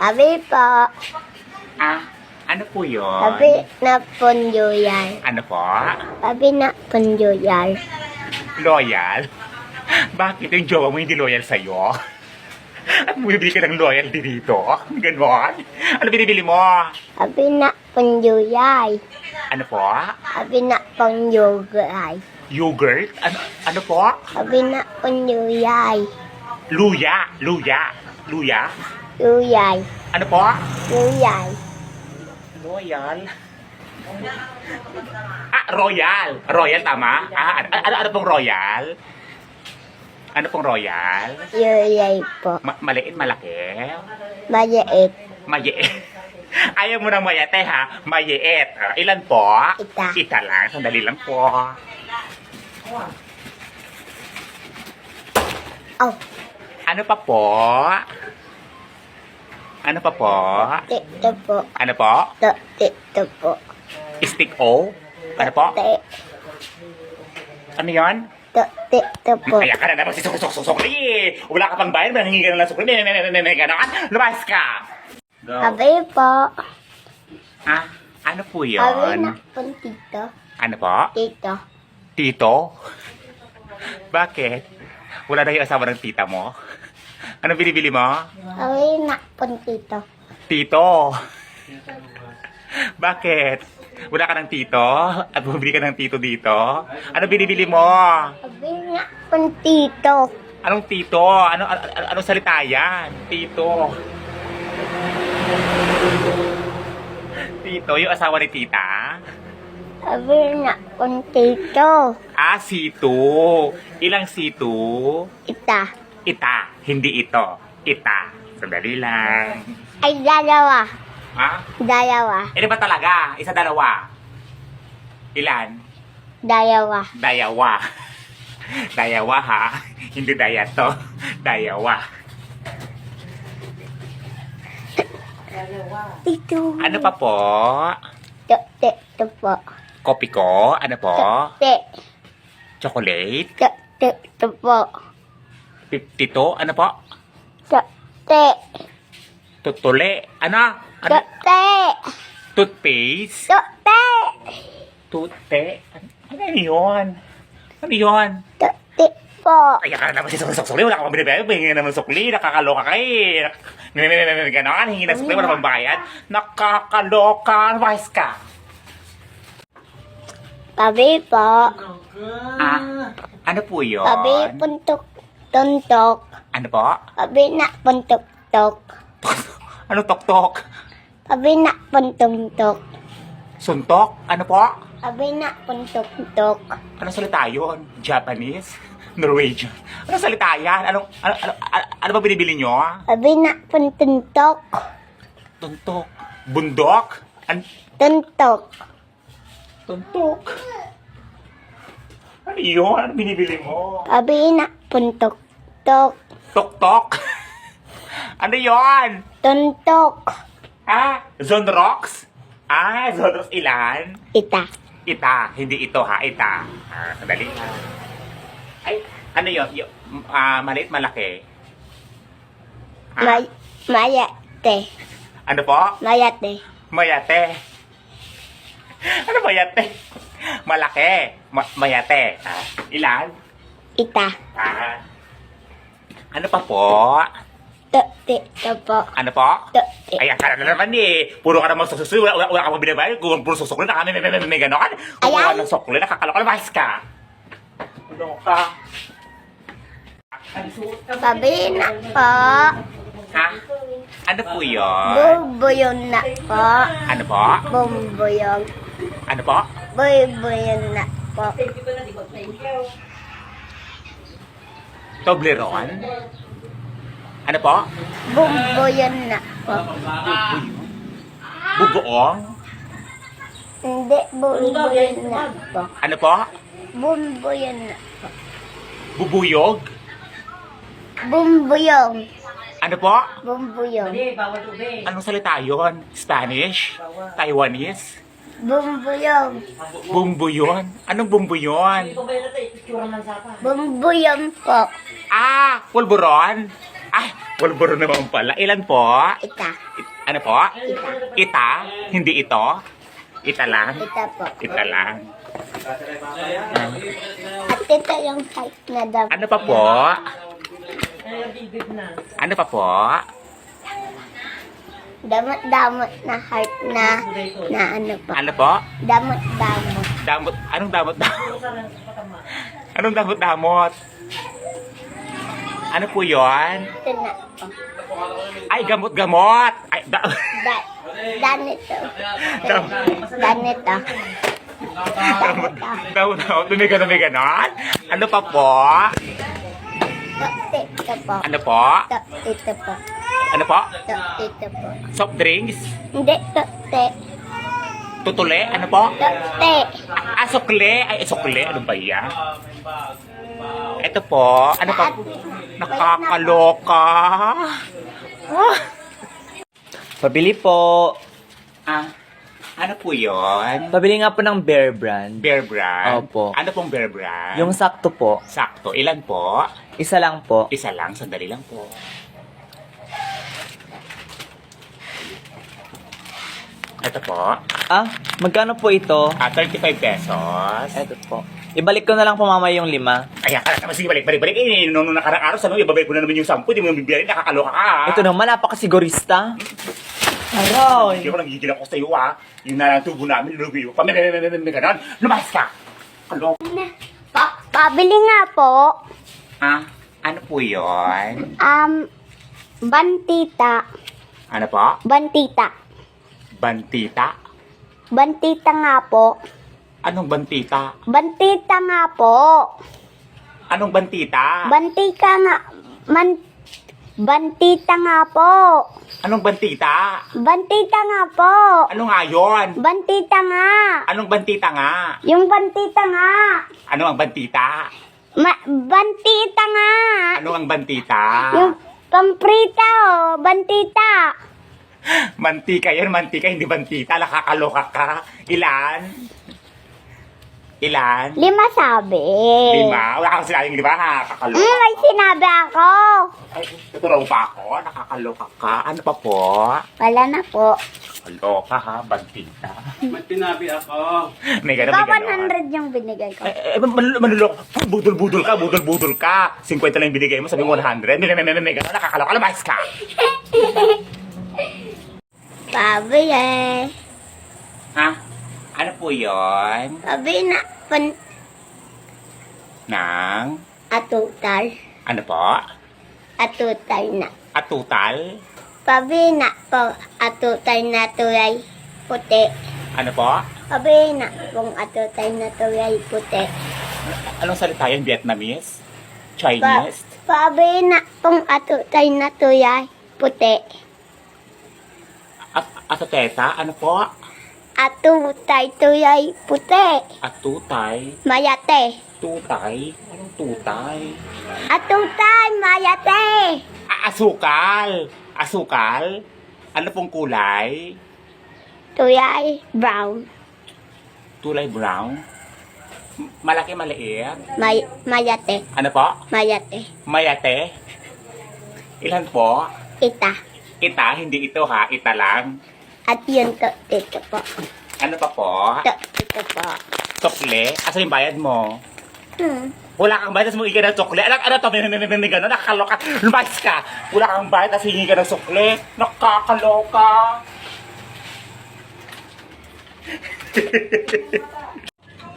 Sabi po. Ano po yun? Sabi na ponyo yan. Ano po? Sabi na ponyo yan. Loyal? Bakit yung jowa mo hindi loyal sa'yo? At bumibili ka ng loyalty dito? Ganon? Ano binibili mo? Sabi na ponyo yan. Ano po? Sabi na ponyo yan. Yogurt? Ano po? Sabi na ponyo yan. Luya? Luya? Luya? Yuyay. Ano po? Yuyay. Royal? Royal. Royal, tama? Ano pong royal? Ano pong royal? Yuyay po. Maliit, malaki? Maliit. Mayiit. Ayaw mo ng mayate, ha? Mayiit. Ilan po? Isa. Isa lang. Sandali lang po. Oh. Ano pa po? Ano pa po? Tito po. Ano po? Tito po. Stick O? Ano po? Ano yan? Tito po. Kaya ka na naman si Sukli! Wala ka pang bayan, nangingi ka na lang Sukli. Ganon? Lumayas ka! Sabi po. Ano po Sabi yun? na pon tito. Ano po? Tito. Tito? Bakit? Wala na yung asawa ng tita mo? Anong binibili mo? Sabi na pon tito. Tito! Bakit? Wala ka ng tito? At bumibili ka ng tito dito? Ano binibili mo? Sabi na pon tito. Anong tito? Anong salita yan? Tito. Tito, yung asawa ni tita? Sabi na pon tito. Situ. Ilang situ? Ita. Ita. Hindi ito. Ita. Sandali lang. Ay, dalawa. Dalawa. Ano ba talaga? Isa, dalawa. Ilan? Dalawa. Dayawa. Dayawa, ha? Hindi dayato. Dayawa. Tito. Ano pa po? Tito po. Kopi ko? Ano po? Chocolate? Tito po. Tito? Ano po? Te. Tutuli? Ano? Te. Toothpaste? Te. Tute? Ano yun? Ano yun? Te po. Kaya ka naman si sukli. Wala ka pang binibigay. Hingi naman sukli. Nakakaloka ka eh. Ganon. Hingi ng sukli. Wala pang bayad. Nakakaloka. Wise ka. Sabi po. Ano po yun? Sabi puntok. Tuntok. Ano po? Sabi na puntok-tok. Ano tok-tok? Sabi na puntok-tok. Suntok? Ano po? Sabi na puntok-tok. Ano salita yun? Japanese? Norwegian? Ano salita yan? Ano ba binibili nyo? Sabi na puntuntok. Tuntok? Bundok? Tuntok. Tuntok? Ano yun? Ano binibili mo? Sabi na puntok-tok. Tok-tok? Ano yun? Tuntok. Zonrox? Zonrox ilan? Ita. Ita. Hindi ito ha, ita. Sandali ha. Ay, ano yun? Maliit, malaki? Mayate. Ano po? Mayate. Mayate. Ano mayate? Malaki. Mayate. Ilan? Ita. Ano pa po? Tito po. Ano po? Tito. Ayan ka na naman eh. Puro ka naman sususuy. Wala ka mong binabayad. Kung puro susukli na kami may gano'n. Kung wala ng sukli, nakakaloka na bahis ka. Ano ka? Sabi na po. Ano po yun? Bubuyon na po. Ano po? Bubuyon. Ano po? Bubuyon na po. Toblerone? Ano po? Bubuyon na po. Bugoong? Hindi, bubuyon na po. Ano po? Bubuyon na po. Bubuyog? Bumbuyong. Ano po? Bumbuyong. Anong salita yun? Spanish? Taiwanese? Bumbuyong. Bumbuyon? Anong bumbuyon? Bumbuyong po. Pulburon? Pulburo naman pala. Ilan po? Ita. Ano po? Ita? Hindi ito? Ita lang? Ita po. Ita lang. At ito yung height na dapat. Ano pa po? Ano pa po? Damot-damot na heart na ano po. Ano po? Damot-damot. Damot. Anong damot-damot? Anong damot-damot? Ano po yon? Ito na po. Ay, gamot-gamot! Ay, Danito. dam- Danito. damot-damot. May ganon? Ano pa po? Ito po. Ano po? Ito po. Ano po? Ito po. Soft drinks? Hindi, Tutule? Ano po? Te. Sukle? Ay, sukle. Ano ba yan? Ito po. Ano pa? Nakakaloka. Ah. Pabili po. Ano po yon? Pabili nga po ng Bear Brand. Bear brand? Opo. Ano pong bear brand? Yung sakto po. Sakto. Ilan po? Isa lang po. Isa lang. Sandali lang po. Ito po. Magkano po ito? 35 pesos. Ito po. Ibalik ko na lang po mamaya yung 5. Kaya ka naman sige, balik. Nung nakarang araw, sabi mo, ibabalik ko na naman yung 10. Di mo yung bibili, nakakaloka ka. Ito naman, napakasigurista. Aray! Hindi ako nangigil ako sa iyo, ha. Yung nalantubo namin, lubi mo. Ganon. Lumayas ka. Kaloka. Pabili nga po. Ano po yun? Bantita. Ano po? Bantita. Bantita? Bantita nga po. Anong bantita? Bantita nga po. Anong bantita? Bantika nga. Bantita nga po. Anong bantita? Bantita nga po. Ano nga yun? Bantita nga. Anong bantita nga? Yung bantita nga. Ano ang bantita? Bantita nga. Ano ang bantita? Yung pamprita oh. Bantita. Mantika yan, mantika, hindi bantita. Nakakaloka ka. Ilan? 5 sabi. 5? Wala kang sinabing 5, ha? Kakaloka. May sinabi ako. Ay, tuturaw pa ako. Nakakaloka ka. Ano pa po? Wala na po. Kaloka ha, bantita. May tinabi ako. May gano'n, Ikaw may gano'n. 100 yung binigay ko. Manulok. Budol ka. 50 lang yung binigay mo, sabi mo 100. May gano'n, nakakaloka. Lumayas ka. Sabi eh. Ano po yun? Sabi na Nang? atutal. Ano po? Atutal na. Atutal? Sabi na po atutal na tulay puti. Ano po? Sabi na pong atutal na tulay puti. Anong salita yan? Vietnamese? Chinese? Sabi na pong atutal na tulay puti. Atuteta? Ano po? Atutay tulay puti. Atutay? Mayate. Tutay? Anong tutay? Atutay mayate. Asukal! Asukal? Ano pong kulay? Tulay brown. Tulay brown? Malaki, maliit? Mayate. Ano po? Mayate. Mayate? Ilan po? Ita. Ita, hindi ito ha, ita lang. At yun to, ito po. Ano pa po? Ito po. Sokle? Asa yung bayad mo? Hmm. Wala kang bayad, tapos mo hingi ka ng sukle. Ano to? May gano'n, nakakaloka. Lumayas ka. Wala kang bayad, tapos hingi ka ng sukle. Nakakaloka.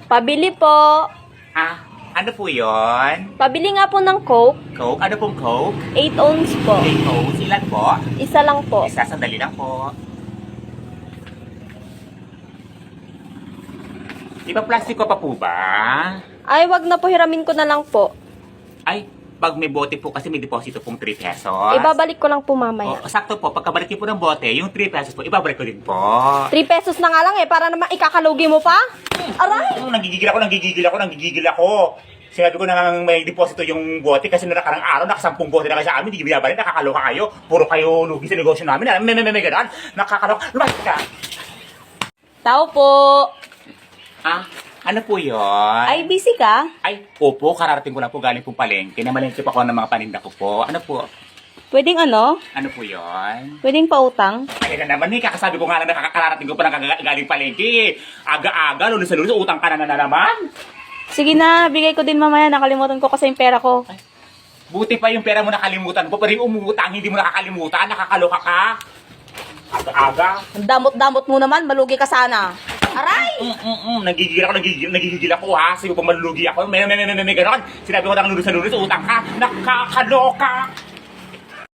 Pabili po. Ano po yon? Pabili nga po ng Coke. Coke? Ano pong Coke? 8 ounce po. Coke? Ilan po? Isa lang po. Isa, sandali lang po. Di ba plastic ko pa po ba? Ay, wag na po, hiramin ko na lang po. Ay, pag may bote po kasi may deposito pong 3 pesos. Ibabalik ko lang po mamaya. Sakto po, pagkabalik niyo po ng bote, yung 3 pesos po, ibabalik ko din po. 3 pesos na nga lang eh, para naman ikakalugi mo pa. Aray! Nanggigigil ako. Sinabi ko na may deposito yung bote kasi na nakarang araw, nakasampung bote na kayo sa amin, hindi binabalik, nakakaloka kayo. Puro kayo lugi sa negosyo namin. May ganon, nakakaloka. Lumayas ka! Tao po. Ano po yun? Ay, busy ka? Ay, opo, kararating ko lang po galing pong palengke. Namalengke pa ako ng mga paninda ko po. Ano po? Pwedeng ano? Ano po yun? Pwedeng pautang? Ay na naman kakasabi ko nga lang nakakarating ko pa galing palengke. Aga-aga, lunes na lunes, utang ka na naman. Sige na, bigay ko din mamaya. Nakalimutan ko kasi yung pera ko. Buti pa yung pera mo nakalimutan mo, pero yung umutang hindi mo nakakalimutan, nakakaloka ka. Aga-aga. Ang damot-damot mo naman, malugi ka sana. Aray! Nagigigil ako ha. Sige pa malulugi ako. May ganon. Sinabi ko na lunes na lunes, utang ka. Nakakaloka.